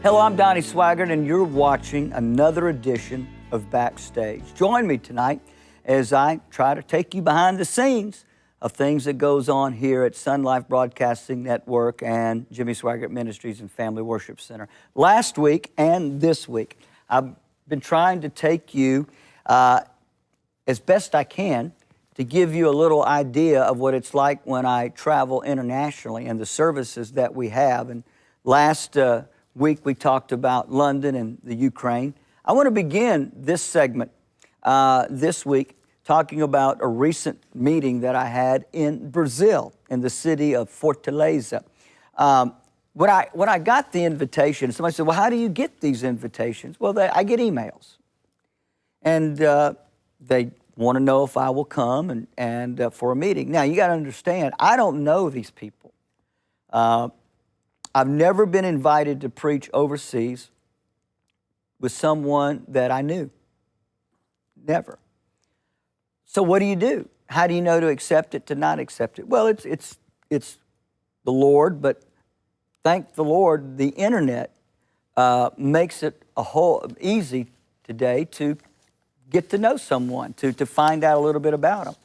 Hello, I'm Donnie Swaggart, and you're watching another edition of Backstage. Join me tonight as I try to take you behind the scenes of things that goes on here at Sun Life Broadcasting Network and Jimmy Swaggart Ministries and Family Worship Center. Last week and this week, I've been trying to take you as best I can to give you a little idea of what it's like when I travel internationally and the services that we have. And last week we talked about London and the Ukraine. I want to begin this segment this week talking about a recent meeting that I had in Brazil, in the city of Fortaleza. When I got the invitation, somebody said, well, how do you get these invitations? Well, I get emails. And they want to know if I will come and for a meeting. Now, you got to understand, I don't know these people. I've never been invited to preach overseas with someone that I knew. Never. So what do? How do you know to accept it, to not accept it? Well, it's the Lord, but thank the Lord, the internet makes it easy today to get to know someone, to find out a little bit about them.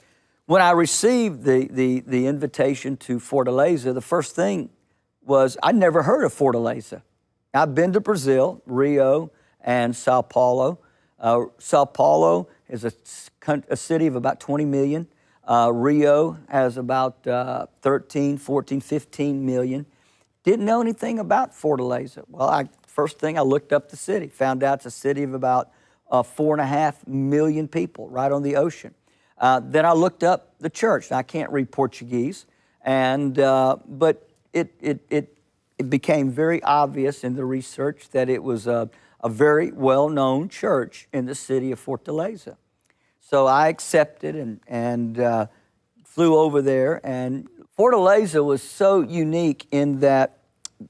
When I received the invitation to Fortaleza, the first thing was I'd never heard of Fortaleza. I've been to Brazil, Rio, and Sao Paulo. Sao Paulo is a city of about 20 million. Rio has about 13, 14, 15 million. Didn't know anything about Fortaleza. Well, first thing I looked up the city, found out it's a city of about 4.5 million people right on the ocean. Then I looked up the church. Now, I can't read Portuguese, but it became very obvious in the research that it was a very well-known church in the city of Fortaleza. So I accepted and flew over there. And Fortaleza was so unique in that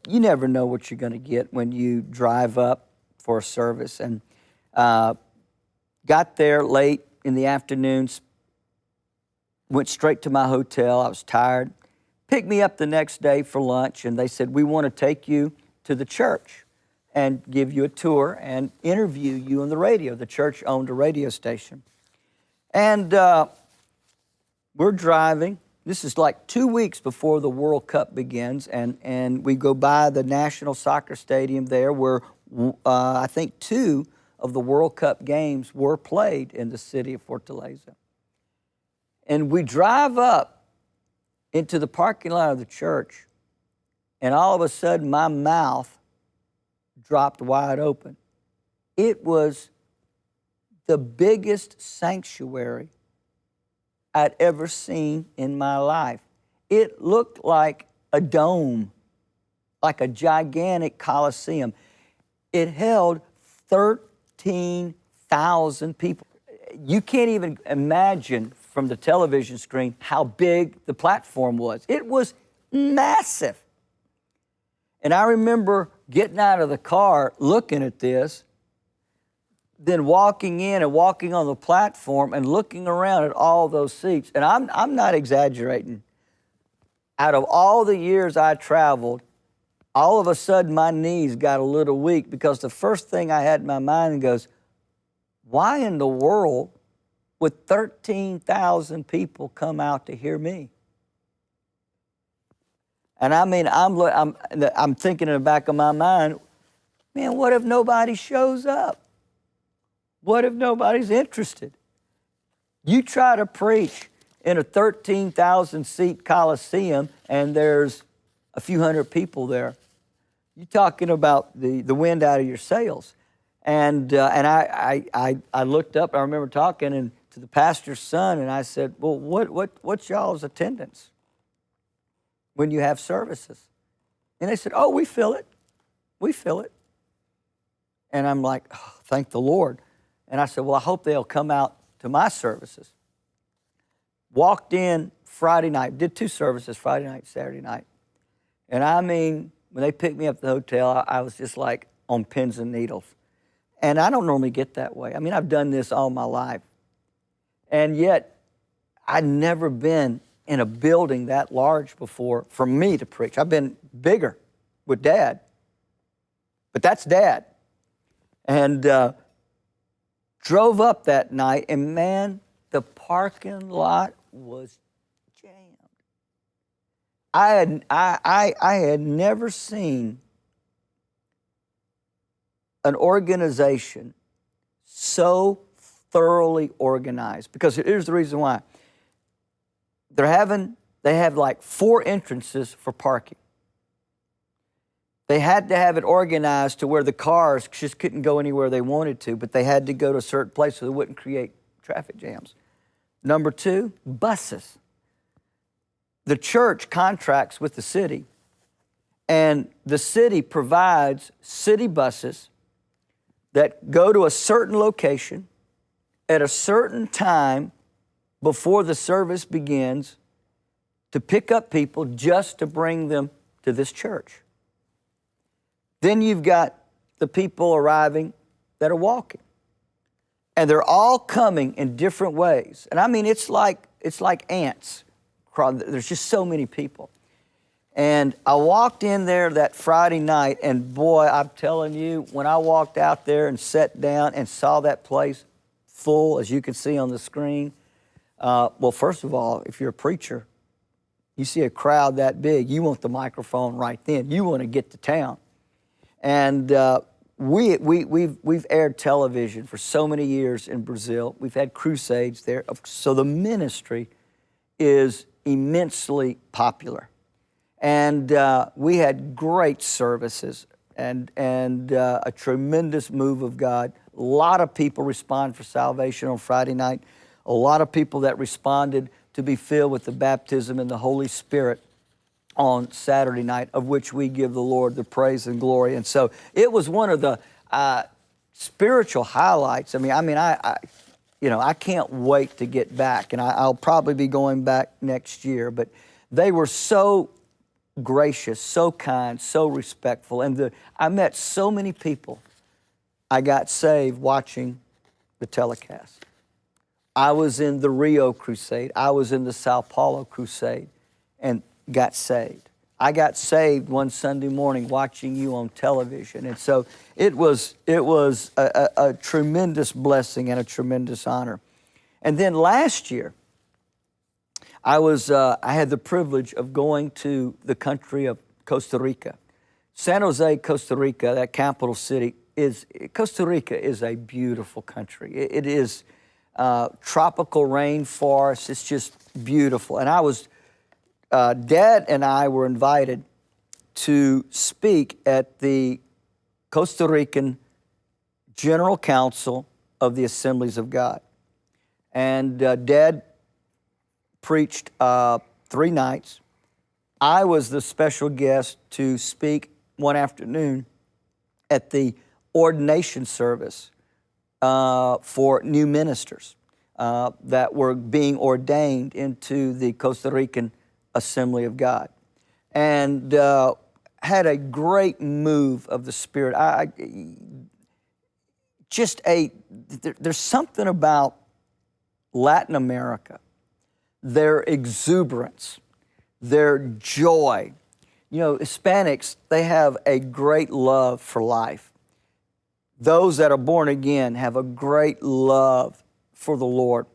you never know what you're going to get when you drive up for a service. And got there late in the afternoons, went straight to my hotel. I was tired. Picked me up the next day for lunch, and they said, we want to take you to the church and give you a tour and interview you on the radio. The church owned a radio station. And we're driving. This is like 2 weeks before the World Cup begins, and we go by the National Soccer Stadium there where I think 2 of the World Cup games were played in the city of Fortaleza. And we drive up into the parking lot of the church, and all of a sudden my mouth dropped wide open. It was the biggest sanctuary I'd ever seen in my life. It looked like a dome, like a gigantic coliseum. It held 13,000 people. You can't even imagine from the television screen how big the platform was. It was massive. And I remember getting out of the car, looking at this, then walking in and walking on the platform and looking around at all those seats. And I'm not exaggerating. Out of all the years I traveled, all of a sudden my knees got a little weak because the first thing I had in my mind goes, why in the world would 13,000 people come out to hear me? And I mean, I'm thinking in the back of my mind, man, what if nobody shows up? What if nobody's interested? You try to preach in a 13,000 seat Coliseum and there's a few hundred people there. You're talking about the wind out of your sails. And I looked up, I remember talking to the pastor's son, and I said, well, what's y'all's attendance when you have services? And they said, oh, we fill it. We fill it. And I'm like, oh, thank the Lord. And I said, well, I hope they'll come out to my services. Walked in Friday night, did 2 services, Friday night, Saturday night. And I mean, when they picked me up at the hotel, I was just like on pins and needles. And I don't normally get that way. I mean, I've done this all my life. And yet, I'd never been in a building that large before for me to preach. I've been bigger with Dad. But that's Dad. And drove up that night, and man, the parking lot was jammed. I had never seen an organization so thoroughly organized, because here's the reason why. They have like 4 entrances for parking. They had to have it organized to where the cars just couldn't go anywhere they wanted to, but they had to go to a certain place so they wouldn't create traffic jams. Number 2, buses. The church contracts with the city, and the city provides city buses that go to a certain location at a certain time before the service begins to pick up people just to bring them to this church. Then you've got the people arriving that are walking. And they're all coming in different ways. And I mean, it's like ants. There's just so many people. And I walked in there that Friday night, and boy, I'm telling you, when I walked out there and sat down and saw that place full, as you can see on the screen, well, first of all, if you're a preacher, you see a crowd that big, you want the microphone right then. You want to get to town. And we've aired television for so many years in Brazil. We've had crusades there. So the ministry is immensely popular. And we had great services and a tremendous move of God. A lot of people respond for salvation on Friday night. A lot of people that responded to be filled with the baptism in the Holy Spirit on Saturday night, of which we give the Lord the praise and glory. And so it was one of the spiritual highlights. I can't wait to get back, and I'll probably be going back next year. But they were so gracious, so kind, so respectful, and I met so many people. I got saved watching the telecast. I was in the Rio crusade. I was in the Sao Paulo crusade, and got saved. I got saved one Sunday morning watching you on television. And so it was a tremendous blessing and a tremendous honor. And then last year, I had the privilege of going to the country of Costa Rica. San Jose, Costa Rica, that capital city, Costa Rica is a beautiful country. It is tropical rainforest. It's just beautiful. And Dad and I were invited to speak at the Costa Rican General Council of the Assemblies of God. And Dad preached 3 nights. I was the special guest to speak one afternoon at the ordination service for new ministers that were being ordained into the Costa Rican Assembly of God, and had a great move of the Spirit. There's something about Latin America, their exuberance, their joy. You know, Hispanics, they have a great love for life. Those that are born again have a great love for the Lord.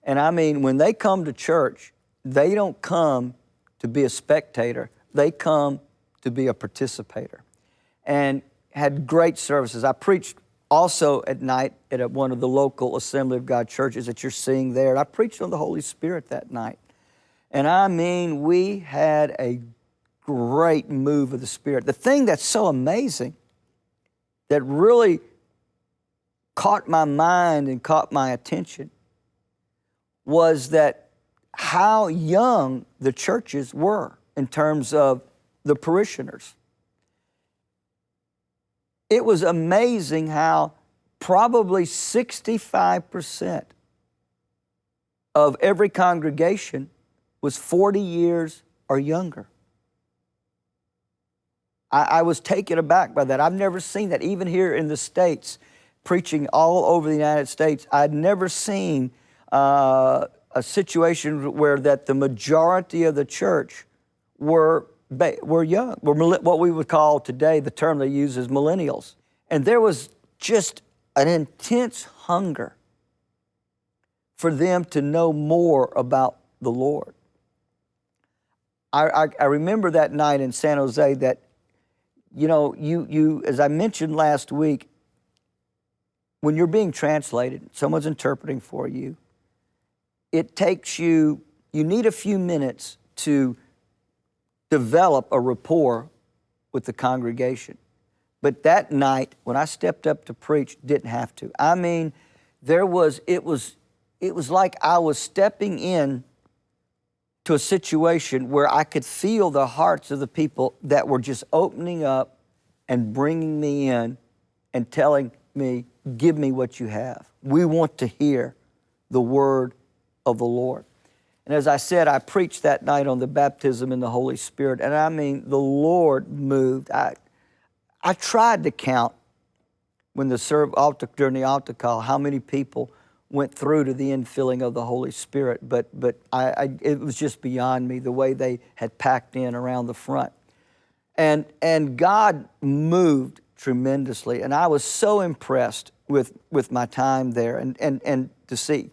And I mean, when they come to church, they don't come to be a spectator. They come to be a participator. And had great services. I preached also at night at one of the local Assembly of God churches that you're seeing there. I preached on the Holy Spirit that night. And I mean, we had a great move of the Spirit. The thing that's so amazing that really caught my mind and caught my attention was that how young the churches were in terms of the parishioners. It was amazing how probably 65% of every congregation was 40 years or younger. I was taken aback by that. I've never seen that. Even here in the States, preaching all over the United States, I'd never seen a situation where that the majority of the church were we're young. We're what we would call today, the term they use is millennials. And there was just an intense hunger for them to know more about the Lord. I remember that night in San Jose that, you know, you as I mentioned last week, when you're being translated, someone's interpreting for you, it takes you need a few minutes to develop a rapport with the congregation. But that night, when I stepped up to preach, didn't have to. I mean, it was like I was stepping in to a situation where I could feel the hearts of the people that were just opening up and bringing me in and telling me, give me what you have. We want to hear the word of the Lord. And as I said, I preached that night on the baptism in the Holy Spirit, and I mean, the Lord moved. I tried to count when during the altar call how many people went through to the infilling of the Holy Spirit, but it was just beyond me the way they had packed in around the front. And God moved tremendously, and I was so impressed with my time there and to see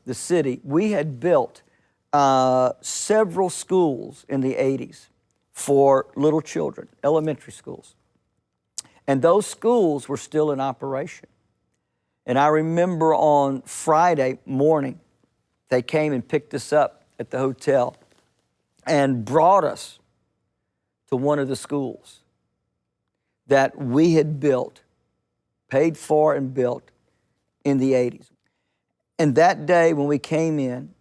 the city. We had built several schools in the 80s for little children, elementary schools. And those schools were still in operation. And I remember on Friday morning, they came and picked us up at the hotel and brought us to one of the schools that we had built, paid for and built in the 80s. And that day when we came in,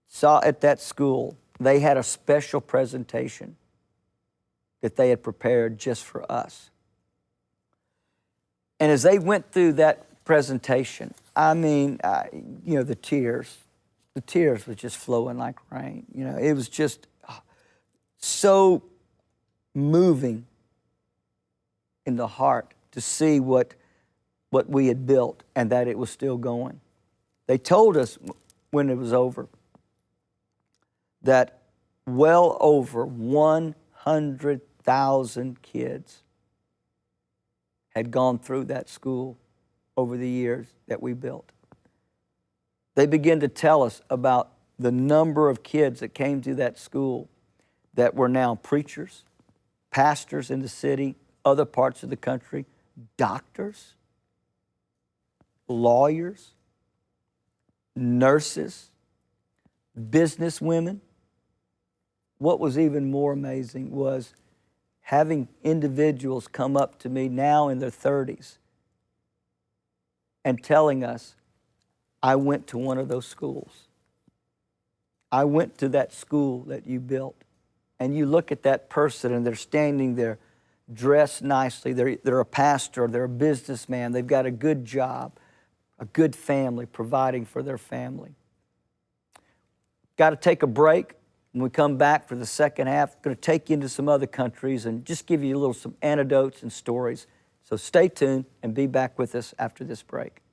saw at that school, they had a special presentation that they had prepared just for us. And as they went through that presentation, I mean, you know, the tears were just flowing like rain. You know, it was just so moving in the heart to see what we had built and that it was still going. They told us when it was over that well over 100,000 kids had gone through that school over the years that we built. They began to tell us about the number of kids that came to that school that were now preachers, pastors in the city, other parts of the country, doctors, lawyers, nurses, businesswomen. What was even more amazing was having individuals come up to me now in their 30s and telling us, I went to one of those schools. I went to that school that you built. And you look at that person and they're standing there dressed nicely. They're a pastor, they're a businessman, they've got a good job, a good family, providing for their family. Got to take a break. When we come back for the second half, I'm going to take you into some other countries and just give you some anecdotes and stories. So stay tuned and be back with us after this break.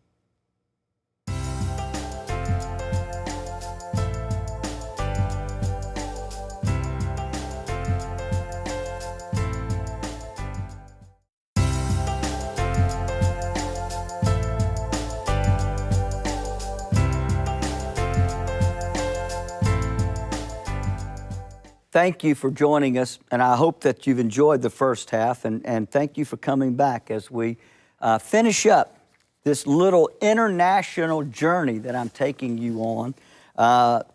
Thank you for joining us, and I hope that you've enjoyed the first half, and thank you for coming back as we finish up this little international journey that I'm taking you on,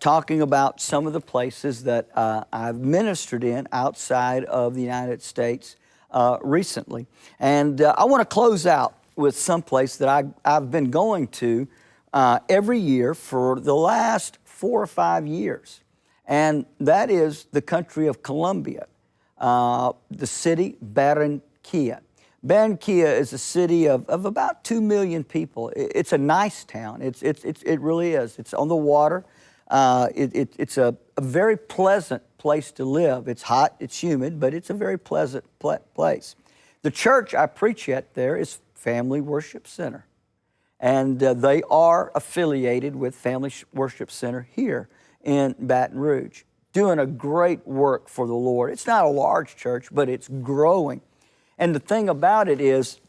talking about some of the places that I've ministered in outside of the United States recently. And I want to close out with some place that I've been going to every year for the last 4 or 5 years. And that is the country of Colombia, the city Barranquilla. Barranquilla is a city of about 2 million people. It's a nice town. It really is. It's on the water. It's a very pleasant place to live. It's hot, it's humid, but it's a very pleasant place. The church I preach at there is Family Worship Center. And they are affiliated with Family Worship Center here in Baton Rouge. doing a great work for the Lord. It's not a large church, but it's growing. And the thing about it is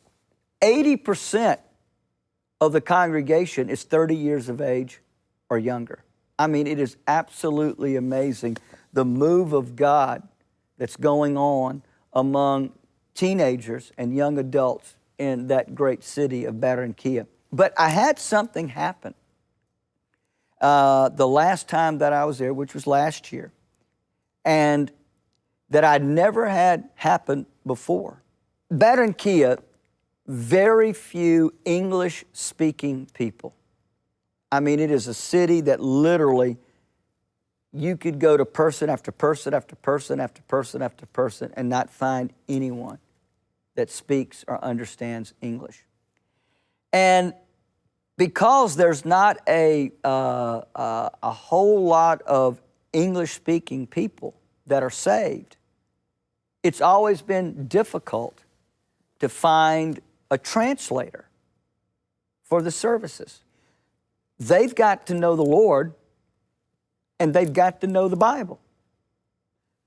80% of the congregation is 30 years of age or younger. I mean, it is absolutely amazing the move of God that's going on among teenagers and young adults in that great city of Barranquilla. But I had something happen the last time that I was there, which was last year, and that I'd never had happen before. Barranquilla, very few English-speaking people. I mean, it is a city that literally you could go to person after person after person after person after person and not find anyone that speaks or understands English. And because there's not a whole lot of English-speaking people that are saved, it's always been difficult to find a translator for the services. They've got to know the Lord, and they've got to know the Bible.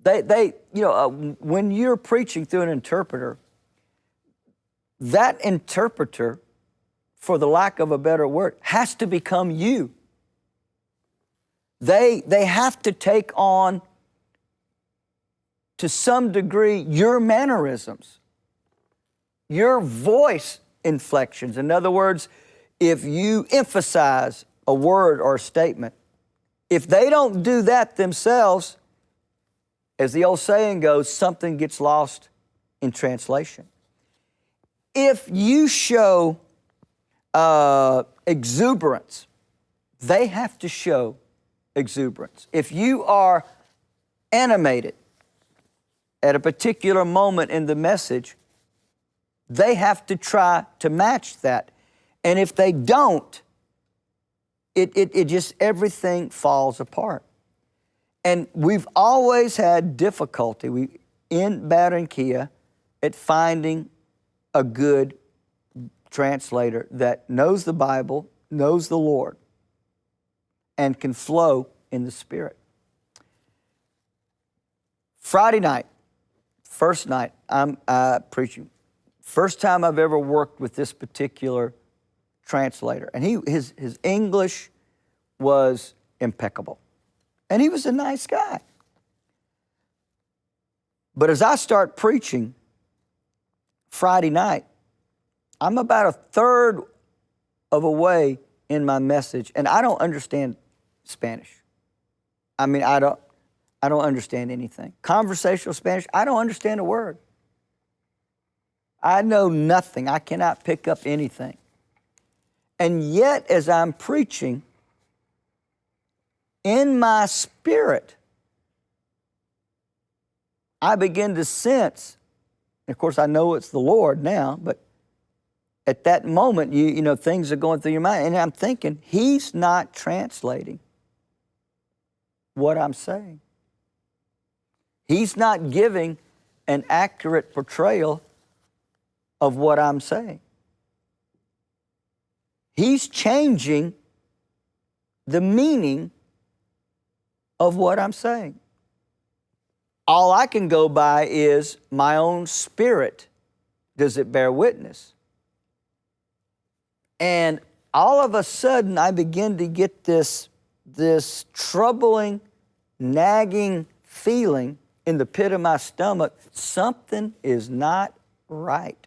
When you're preaching through an interpreter, that interpreter, for the lack of a better word, has to become you. They have to take on, to some degree, your mannerisms, your voice inflections. In other words, if you emphasize a word or a statement, if they don't do that themselves, as the old saying goes, something gets lost in translation. If you show exuberance, they have to show exuberance. If you are animated at a particular moment in the message, they have to try to match that. And if they don't, it just, everything falls apart. And we've always had difficulty in Barranquilla at finding a good translator that knows the Bible, knows the Lord, and can flow in the Spirit. Friday night, first night, I'm preaching. First time I've ever worked with this particular translator. And his English was impeccable. And he was a nice guy. But as I start preaching Friday night, I'm about a third of a way in my message, and I don't understand Spanish. I mean, I don't understand anything. Conversational Spanish, I don't understand a word. I know nothing. I cannot pick up anything. And yet, as I'm preaching, in my spirit, I begin to sense, of course, I know it's the Lord now, but at that moment, you know, things are going through your mind, and I'm thinking, He's not translating what I'm saying. He's not giving an accurate portrayal of what I'm saying. He's changing the meaning of what I'm saying. All I can go by is my own spirit. Does it bear witness? And all of a sudden, I begin to get this troubling, nagging feeling in the pit of my stomach. Something is not right.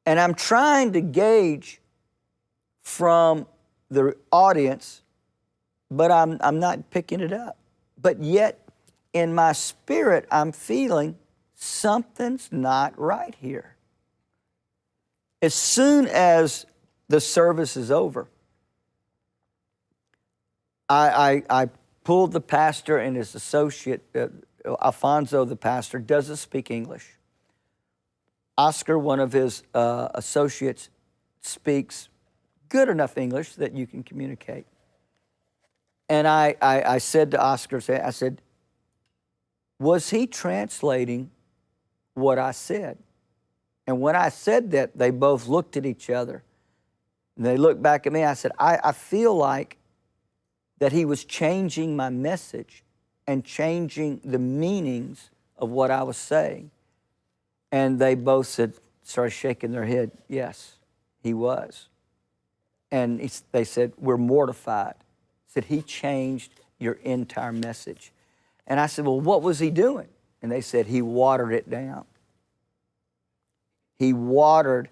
And I'm trying to gauge from the audience, but I'm not picking it up. But yet, in my spirit, I'm feeling something's not right here. As soon as the service is over, I pulled the pastor and his associate, Alfonso, the pastor, doesn't speak English. Oscar, one of his associates, speaks good enough English that you can communicate. And I said to Oscar, I said, was he translating what I said? And when I said that, they both looked at each other. And they looked back at me. I said, I feel like that he was changing my message and changing the meanings of what I was saying. And they both started shaking their head, yes, he was. And they said, we're mortified. Said, he changed your entire message. And I said, well, what was he doing? And they said, he watered it down. He watered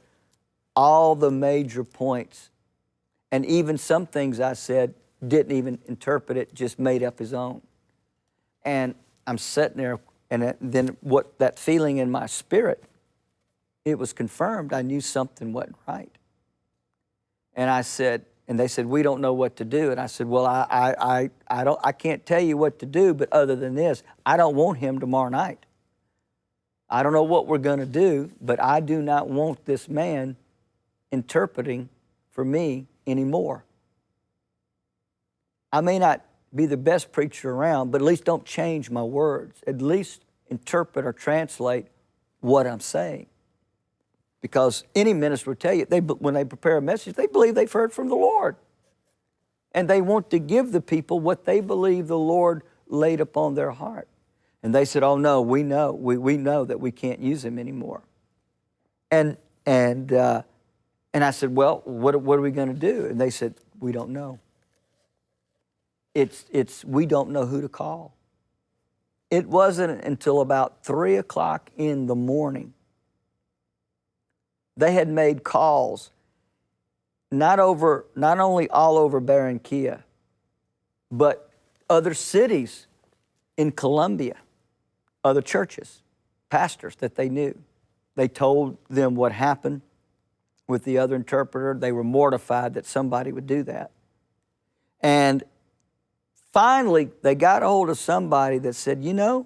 all the major points. And even some things I said didn't even interpret it, just made up his own. And I'm sitting there, and then that feeling in my spirit, it was confirmed. I knew something wasn't right. And I said, and they said, we don't know what to do. And I said, well, I can't tell you what to do, but other than this, I don't want him tomorrow night. I don't know what we're going to do, but I do not want this man interpreting for me anymore. I may not be the best preacher around, but at least don't change my words. At least interpret or translate what I'm saying. Because any minister will tell you, when they prepare a message, they believe they've heard from the Lord. And they want to give the people what they believe the Lord laid upon their heart. And they said, oh no, we know. We know that we can't use him anymore. And I said, well, what are we going to do? And they said, we don't know. We don't know who to call. It wasn't until about 3 o'clock in the morning. They had made calls, not only all over Barranquilla, but other cities in Colombia, other churches, pastors that they knew. They told them what happened with the other interpreter. They were mortified that somebody would do that. And finally, they got a hold of somebody that said, you know,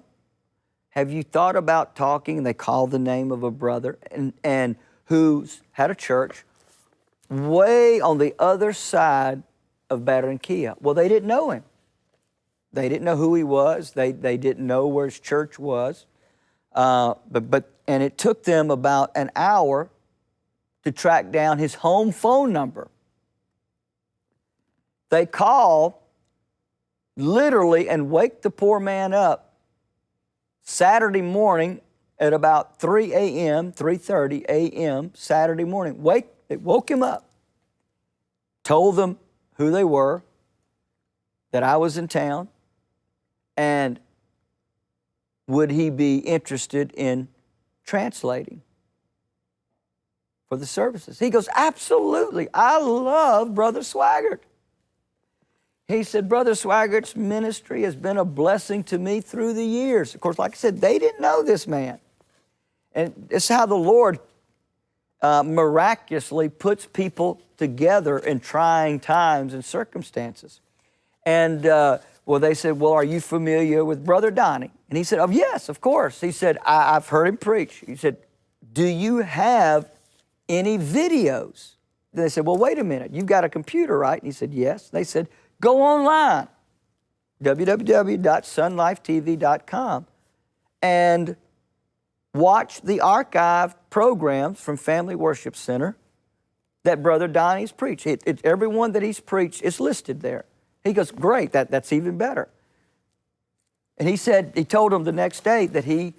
have you thought about talking? And they called the name of a brother and who's had a church way on the other side of Barranquilla. Well, they didn't know him. They didn't know who he was. They didn't know where his church was. And it took them about an hour to track down his home phone number. They call literally and wake the poor man up Saturday morning at about 3 a.m., 3:30 a.m. Saturday morning. They woke him up, told them who they were, that I was in town, and would he be interested in translating for the services? He goes, absolutely. I love Brother Swaggart. He said, Brother Swaggart's ministry has been a blessing to me through the years. Of course, like I said, they didn't know this man. And it's how the Lord miraculously puts people together in trying times and circumstances. And, they said, well, are you familiar with Brother Donnie? And he said, oh, yes, of course. He said, I've heard him preach. He said, do you have any videos? They said, well, wait a minute. You've got a computer, right? And he said, yes. They said, go online, www.sunlifetv.com, and watch the archived programs from Family Worship Center that Brother Donnie's preached. Everyone that he's preached is listed there. He goes, great, that's even better. And he told him the next day that he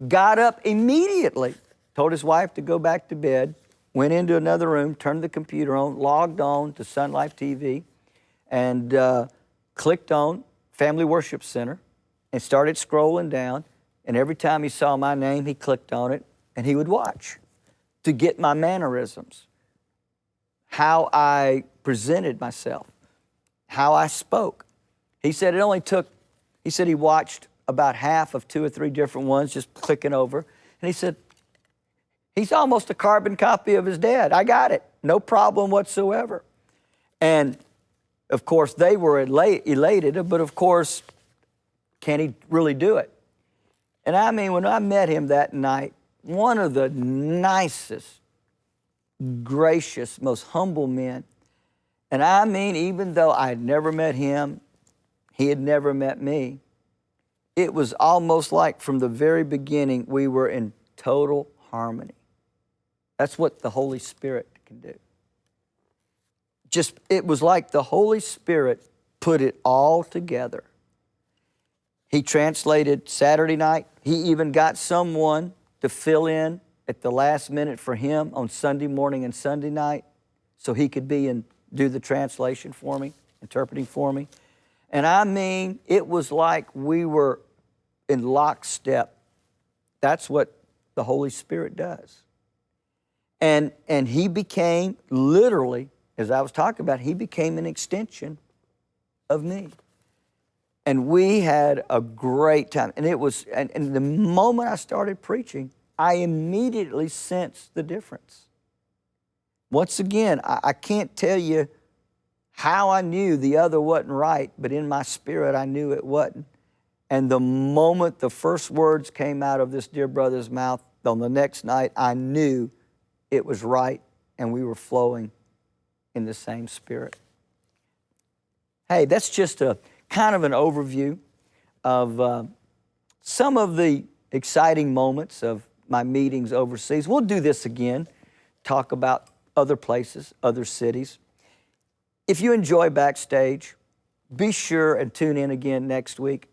got up immediately, told his wife to go back to bed, went into another room, turned the computer on, logged on to Sun Life TV, and clicked on Family Worship Center and started scrolling down. And every time he saw my name, he clicked on it, and he would watch to get my mannerisms, how I presented myself, how I spoke. He said he watched about half of 2 or 3 different ones, just clicking over. And he said, he's almost a carbon copy of his dad. I got it. No problem whatsoever. And of course, they were elated, but of course, can he really do it? And I mean, when I met him that night, one of the nicest, gracious, most humble men. And I mean, even though I had never met him, he had never met me, it was almost like from the very beginning, we were in total harmony. That's what the Holy Spirit can do. It was like the Holy Spirit put it all together. He translated Saturday night. He even got someone to fill in at the last minute for him on Sunday morning and Sunday night so he could be and do the translation for me, interpreting for me. And I mean, it was like we were in lockstep. That's what the Holy Spirit does. And he became literally, as I was talking about, he became an extension of me. And we had a great time. And it was, and the moment I started preaching, I immediately sensed the difference. Once again, I can't tell you how I knew the other wasn't right, but in my spirit I knew it wasn't. And the moment the first words came out of this dear brother's mouth on the next night, I knew it was right and we were flowing in the same spirit. Hey, that's just a kind of an overview of some of the exciting moments of my meetings overseas. We'll do this again, talk about other places, other cities. If you enjoy Backstage, be sure and tune in again next week,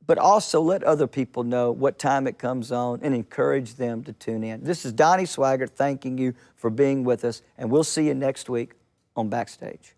but also let other people know what time it comes on and encourage them to tune in. This is Donnie Swaggart thanking you for being with us, and we'll see you next week on Backstage.